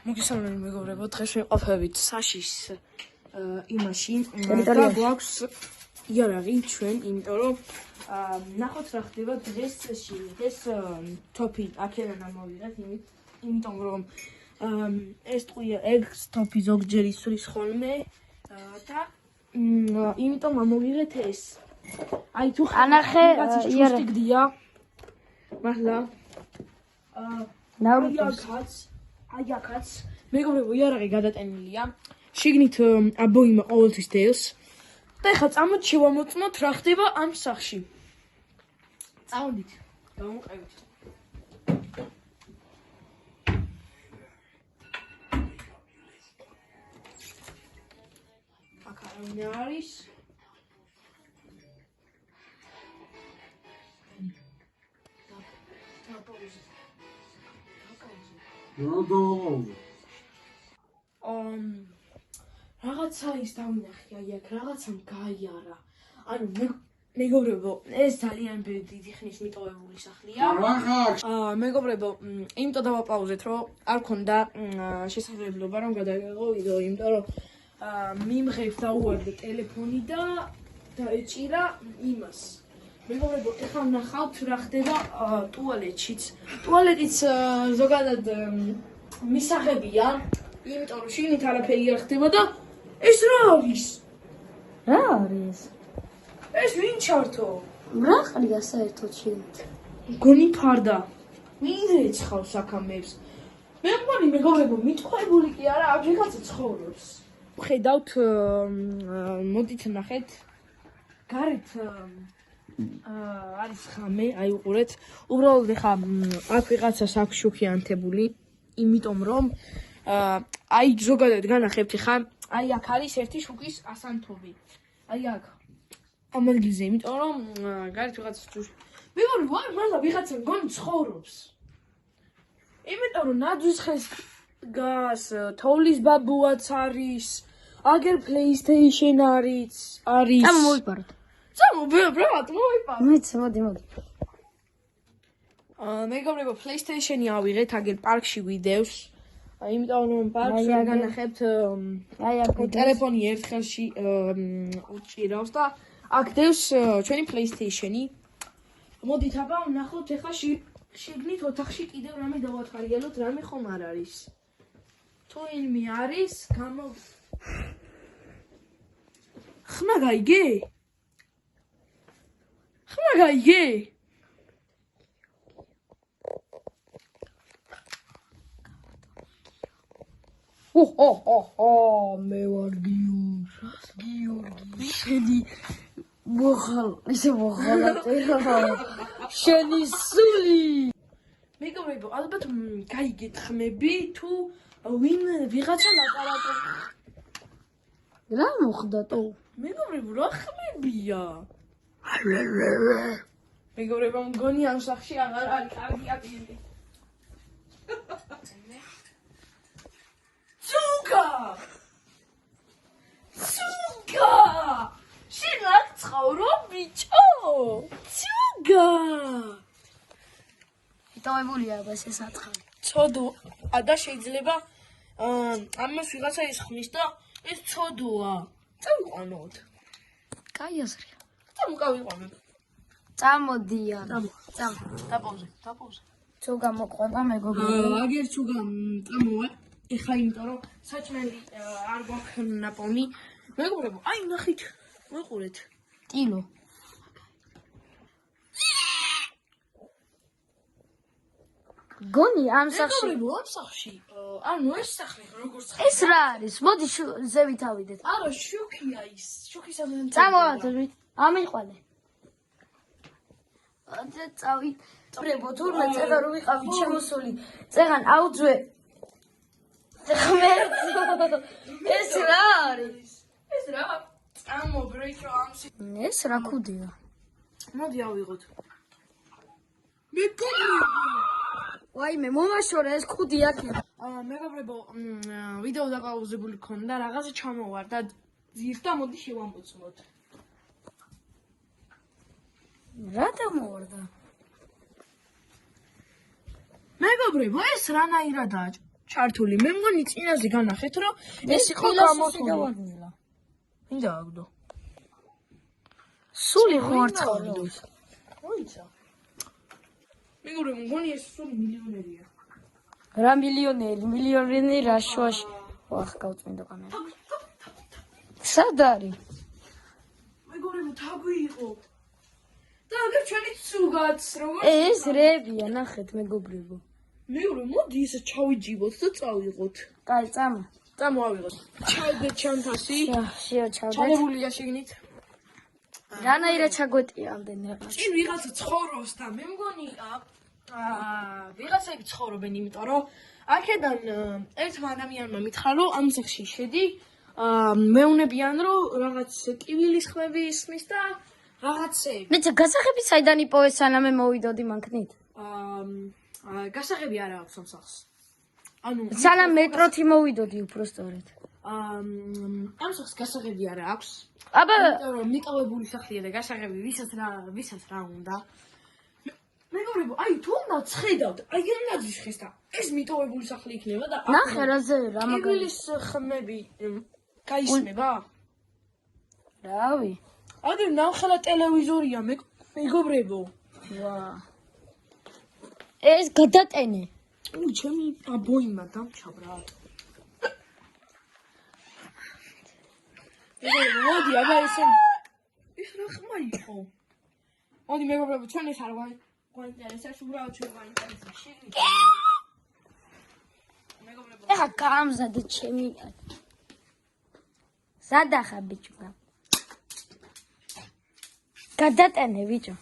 მოგესალმებით მეგობრებო, დღეს ვიყოფებით საშის იმაში და გვაქვს იარაღი ჩვენ, იმიტომ რომ ნახოთ რა ხდება დღეს ეს თოფი აქედან ამოვიღეთ, იმიტომ რომ ეს ტყვია ეგ თოფი ზოგჯერ ისვრის ხოლმე და იმიტომ ამოვიღეთ ეს. აი თუ ანახე იარაღი გდია. მართლა აი აქაც მეგობრებო იარაღი გადატენილია. შიგნით აბოიმა ყოველთვის დევს. და ეხლა წამოთ შევამოწმოთ რა ხდება ამ სახლში. წავედით. გამოვყევით. აქ არავინ არის. რაღაცა ის დავინახე, აი აქ რაღაცამ გაიარა. ანუ მეგობრებო, ეს ძალიან დიდი ხნის მიტოვებული სახლია. მეგობრებო, იმიტომ დავაპაუზეთ, რომ არ ქონდა შესაძლებლობა რომ გადაგეღო ვიდეო, იმიტომ რომ მიმღებს დაუვარდა ტელეფონი და დაეჭირა იმას. მეგობრებო, ეხლა ნახავთ რა ხდება ტუალეტშიც. ტუალეტიც ზოგადად მისაღებია, იმიტომ რომ შიგნით არაფერი არ ხდება და ეს რა არის? რა არის? ეს ვინ ჩართო? რა ყრია საერთოდ შეგეთ? გონი ფარდა. ვინ ეცხავს აქამებს? მე მგონი მეგობრებო, მიტყუებული კი არა, აქ ვიღაცა ცხოვრობს. ხედავთ, მოდით ნახეთ. გარეთ არის ხამე, აი უყურეთ. უბრალოდ ეხა აქ ვიღაცას აქვს შუქი ანთებული, იმიტომ რომ აი ზოგადად განახებთ ეხა, აი აქ არის ერთი შუქის ასანთობი. აი აქ. ამ ადგილზე, იმიტომ რომ გარეთ ვიღაცას ჯუში. მეგობრებო, აი მართლა ვიღაცა მგონი ცხოვრობს. იმიტომ რომ ნაძვის ხეს გას, თოვლის ბაბუაც არის, აგერ PlayStation არის. ამ მოიპაროთ. წამო, ბრატ, მოიპარო. მეც მოდი. მეგობრებო, PlayStation-ი ავიღეთ, აგერ პარკში ვიდევს. იმიტომ რომ პარკს ვერ განახებთ, ტელეფონი ერთ ხელში უჭირავს და აქ დევს ჩვენი PlayStation-ი. მოდით აბა ნახოთ ეხლა შიგნით ოთახში კიდევ რამე დავათხარიელოთ, რამე ხომ არ არის. თუ ინმე არის, ხმა გაიგე? მე ვარ გიორგი. შენი მოხალატე. შენი სული. მეგობრებო, ალბათ გაიგეთ ხმები თუ ვინ ვიღაცა ლაპარაკობს. რა მოხდა თო? მეგობრებო, რა ხმებია? მეგობრებო, მგონი ამ სახლში აღარ არის კარგი აპირი. ცუგა! შენ აქ ცხოვრობ, ბიჭო? ცუგა! იტოვებულია ეს სათხარი. ცოდო, და შეიძლება ამას ვიღაცა ისხმის და ეს ცოდოა. წავიყვანოთ. კაი აზრია. წავიყვანოთ. წამოდია. წამ. დაპაუზე. ცუგა მოყვება მეგობრებო. აგერ ცუგა წამოვა. ეხლა იმიტომ რომ საჭმელი არ გვაქვს ნაპოვნი. მეგობრებო, აი ნახით, მოიყურეთ. ტილო. გონი ამ სახში. მეგობრებო, ამ სახში. ანუ ეს სახლი როგორც ეს რა არის? მოდი ზევით ავიდეთ. არა, შუქია ის. შუქის ამენთი. წამოვადებით. ამიყვანე. და წავით. ტრებო თურმე წეღან რო ვიყავით შემოსული. წეღან აუძვე. ეს რა არის? ეს რა? წამობრეჭო ამ ეს რა ქუდია? მოდი ავიღოთ. მეგობრებო, ვაიმე, მომაშორე ეს ქუდი აქ. მეგობრებო, ვიდეო დაპაუზებული ქონდა, რაღაცა ჩამოვარდა ძირს და მოდი შევამოწმოთ. რა დამოვარდა? მეგობრებო, ეს რანაირადაა? ჩართული. მე მგონი წინაზე განახეთ, რომ ეს იყო გამოთვლილი. მინდა აგდო. სული ხო არ ცხოვრობს. მოიცა. მეგონი ეს სული მილიონერია. რა მილიონერი რა შუაში. ვახ გავწმინდა კამერა. სად არის? მეგონი თაგვი იყო. და აგერ ჩვენი ცუგაც როგორ ეს რეებია, ნახეთ მეგობრებო. მეგონი მოდი ესე ჩავიჯიბოთ და წავიღოთ. კაი, წამო. წამოავიღოთ. ჩავდეთ ჩანთასი. შეო ჩავდეთ. ჩავებულია შეგნით. რანაირად ჩაგვეტია ამდენი რაღაც. წინ ვიღაცა ცხოვრობს და მე მგონი ვიღაცები ცხოვრობენ, იმიტომ რომ აქედან ერთმა ადამიანმა მითხრა, რომ ამ სახლში შედი, მეუნებიან, რომ რაღაც ტივილის ხმები ისმის და რაღაცები. მეც გასაღები საიდან იპოვეს სანამ მე მოვიდოდი მანქნით? გასაღები არ აქვს ამ სახლს. ანუ სანამ მეტროთი მოვიდოდი უბრალოდ. ამ სახლს გასაღები არ აქვს. აბა, იმიტომ რომ მიტოვებული სახლია და გასაღები ვისაც რა უნდა. მეგობრებო, აი თუნდაც ხედავთ, აი გენაძის ხეს და ეს მიტოვებული სახლი იქნება და ნახე რაზე რა მაგარი. ტივილის ხმები გაისმება? რავი. აგერ ნახელა ტელევიზორია მეგობრებო. ვა. ეს გადატენე. ჩემი აბოიმა დამჩაბრა. მოდი, აბა ეს რა ხმა იყო? მოდი მეგობრებო, ჩვენ ეს არ გვაინტერესებს, უბრალოდ ჩვენ გვაინტერესებს შეგნით. მეგობრებო, ეხა გამზადე ჩემი. ზადახა ბიჭო. გადატენე ბიჭო.